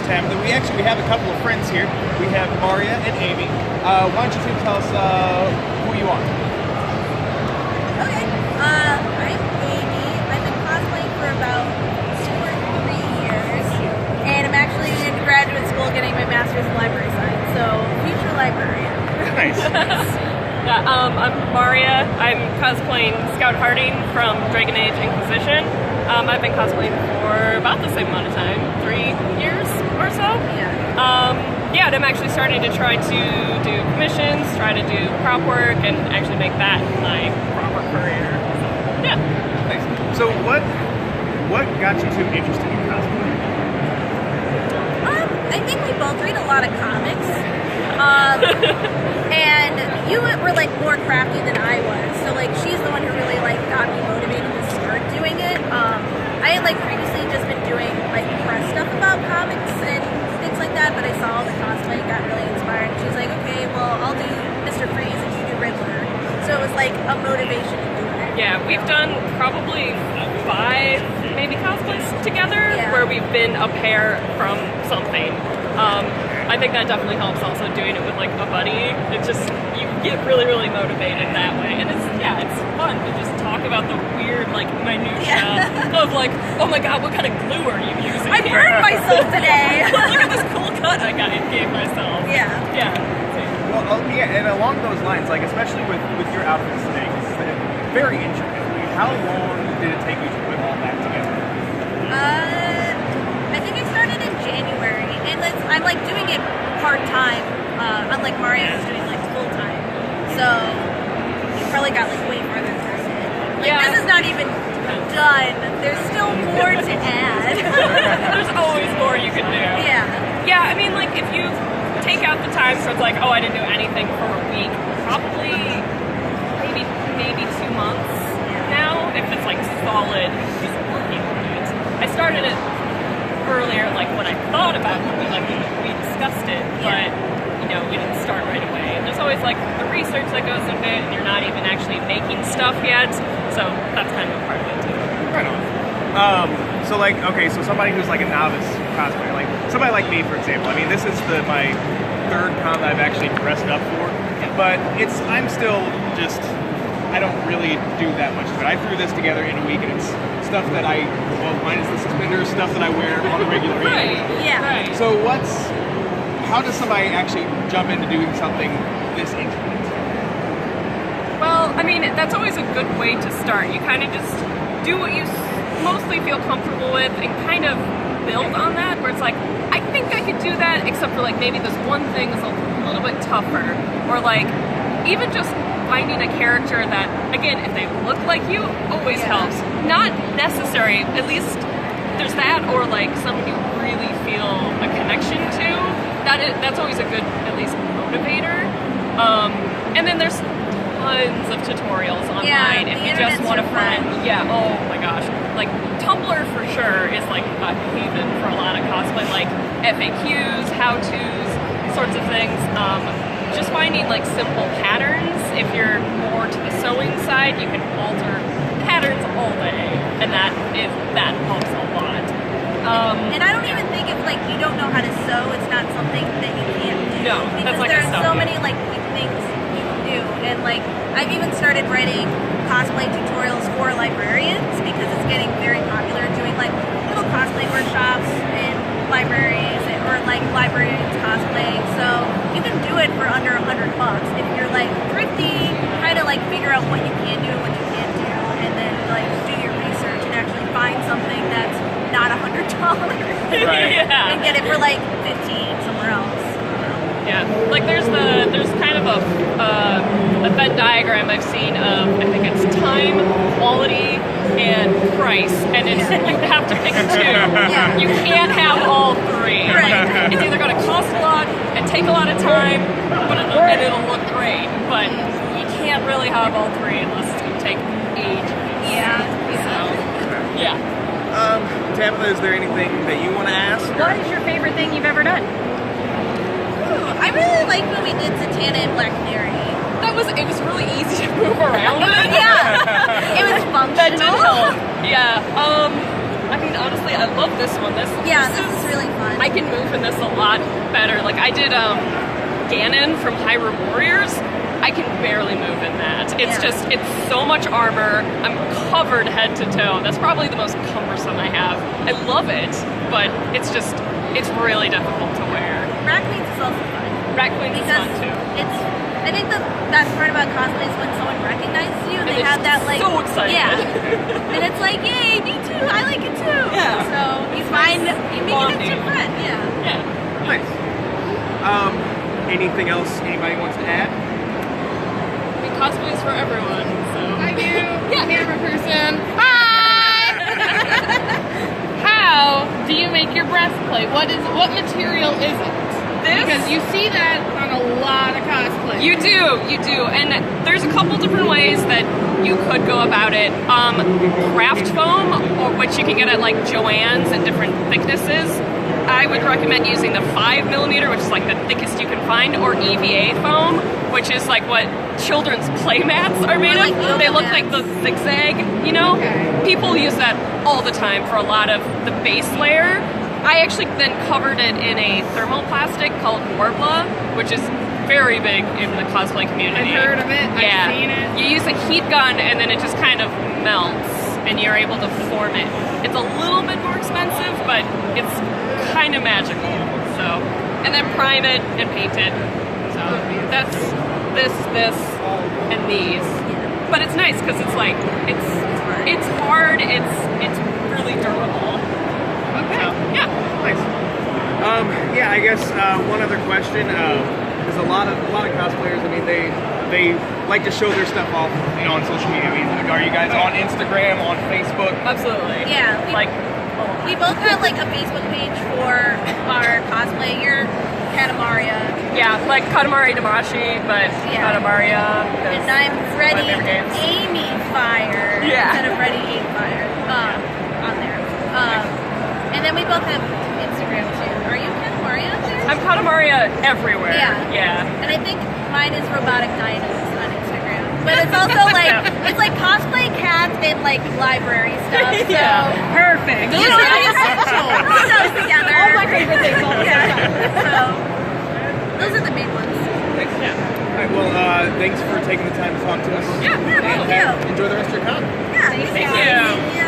Tabitha. We have a couple of friends here. We have Marija and Amy. Why don't you two tell us who you are? Okay. I'm Amy. I've been cosplaying for about 2 or 3 years, and I'm actually in graduate school getting my master's in library science, so future librarian. Nice. Yeah, I'm Marija. I'm cosplaying Scout Harding from Dragon Age Inquisition. I've been cosplaying for about the same amount of time, 3 years or so. Yeah. And I'm actually starting to try to do commissions, try to do prop work, and actually make that my proper career. So, yeah. Nice. So what got you two interested in cosplay? I think we both read a lot of comics. And you were like more crafty than I was, so like she's the one who really like got me motivated to start doing it. I had like previously just been doing like press stuff about comics and things like that, but I saw the cosplay and got really inspired. And she's like, okay, well I'll do Mr. Freeze and you do Riddler. So it was like a motivation to do it. Yeah, we've done probably 5 maybe cosplays together where we've been a pair from something. I think that definitely helps also doing it with like a buddy. It just, you get really, really motivated that way. And it's fun to just talk about the weird like minutia of like, oh my god, what kind of glue are you using? I burned myself today. Look at this cool cut I gave myself. Yeah. Well, and along those lines, like especially with your outfits today, it's very intricate. How long did it take you to put all that together? I think I started in January, and I'm like doing it part-time, unlike Marija is doing like full-time, so you probably got like way further through it. Like this is not even done, there's still more to add. There's always more you can do. Yeah, I mean like if you take out the times where it's like, oh I didn't do anything for a week, probably maybe 2 months now, if it's like solid just working on it. I started it earlier, like when I thought about it, we discussed it, but we didn't start right away. And there's always like the research that goes into it, and you're not even actually making stuff yet, so that's kind of a part of it too. Right on. So like, okay, so somebody who's like a novice cosplayer, like somebody like me, for example. I mean, this is my 3rd con that I've actually dressed up for, but I'm still just. I don't really do that much of it. I threw this together in a week, and it's stuff that minus the suspenders, stuff that I wear on a regular basis. Right. So how does somebody actually jump into doing something this intricate? Well, I mean, that's always a good way to start. You kind of just do what you mostly feel comfortable with and kind of build on that, where it's like, I think I could do that, except for like maybe this one thing is a little bit tougher, or like even just finding a character that, again, if they look like you, always helps. Not necessary, at least there's that, or like someone you really feel a connection to. That's always a good, at least, motivator. And then there's tons of tutorials online if you just want to find. Oh my gosh. Like Tumblr for sure is like a haven for a lot of cosplay, like FAQs, how-tos, sorts of things. Just finding like simple patterns. If you're more to the sewing side, you can alter patterns all day, and that helps a lot. And I don't even think if like you don't know how to sew, it's not something that you can't do. No, because like there's so many like quick things you can do, and like I've even started writing cosplay tutorials for librarians because it's getting very popular. Doing like little cosplay workshops in libraries or like librarians cosplaying, so you can do it for under $100 if you're like thrifty, try to like figure out what you can do and what you can't do, and then like do your research and actually find something that's not $100 and get it for like 15 somewhere else. Like there's kind of a Venn diagram I've seen of, I think it's time, quality, and price, and it's you have to pick 2. You can't have all 3. Like, it's either going to cost a lot and take a lot of time, and it'll look great, but you can't really have all 3 unless it's going to take ages. Tabitha, is there anything that you want to ask? What is your favorite thing you've ever done? I really liked when we did Zatanna and Black Canary. It was really easy to move around in. It was functional. That did help. I mean, honestly, I love this one. This is really fun. I can move in lot better. Like I did Ganon from Hyrule Warriors. I can barely move in that. It's just, it's so much armor. I'm covered head to toe. That's probably the most cumbersome I have. I love it, but it's just, it's really difficult to wear. Raccoons is also fun. Raccoons is fun too. I think the best part about cosplay is when someone recognizes you and they have that like, so excited. yeah, and it's like, yay, me too, I like it too. Yeah. So you make an instant friend. Yeah. Nice. Anything else anybody wants to add? Cosplays for everyone, so. I do. Camera person. Hi! How do you make your breastplate? What material is it? This? Because you see that on a lot of cosplay. You do, and there's a couple different ways that you could go about it. Craft foam, or which you can get at like Joann's in different thicknesses. I would recommend using the 5mm, which is like the thickest you can find, or EVA foam, which is like what children's play mats are made like of. They look like the zigzag, you know? Okay. People use that all the time for a lot of the base layer. I actually then covered it in a thermoplastic called Warbla, which is very big in the cosplay community. I've heard of it. Yeah. I've seen it. You use a heat gun and then it just kind of melts and you're able to form it. It's a little bit more expensive, but it's kind of magical. So, and then prime it and paint it. So that's this, and these. But it's nice because it's like it's hard. It's really durable. Okay. So, yeah. Nice. Yeah, I guess one other question. There's a lot of cosplayers. I mean, they like to show their stuff off, you know, on social media. I mean, are you guys on Instagram, on Facebook? Absolutely. Yeah. We We both have like a Facebook page for our cosplay. You're Marija. yeah, like Katamari Damashi, but Yeah. Katamaria. And I'm Ready my favorite games. Amy Fire Yeah. instead of Ready Amy Fire on there. And then we both have Instagram too. Are you Marija too? I'm Katamaria everywhere. Yeah. And I think mine is Robotic Dinos on Instagram. But it's also like it's like cosplay cats and like library stuff. So Perfect. you know, all those together. All my favorite things all the time. So those are the main ones. Thanks. All right, well, thanks for taking the time to talk to us. Yeah. Yeah, thank you. Enjoy the rest of your con. Yeah, Thank you. Yeah.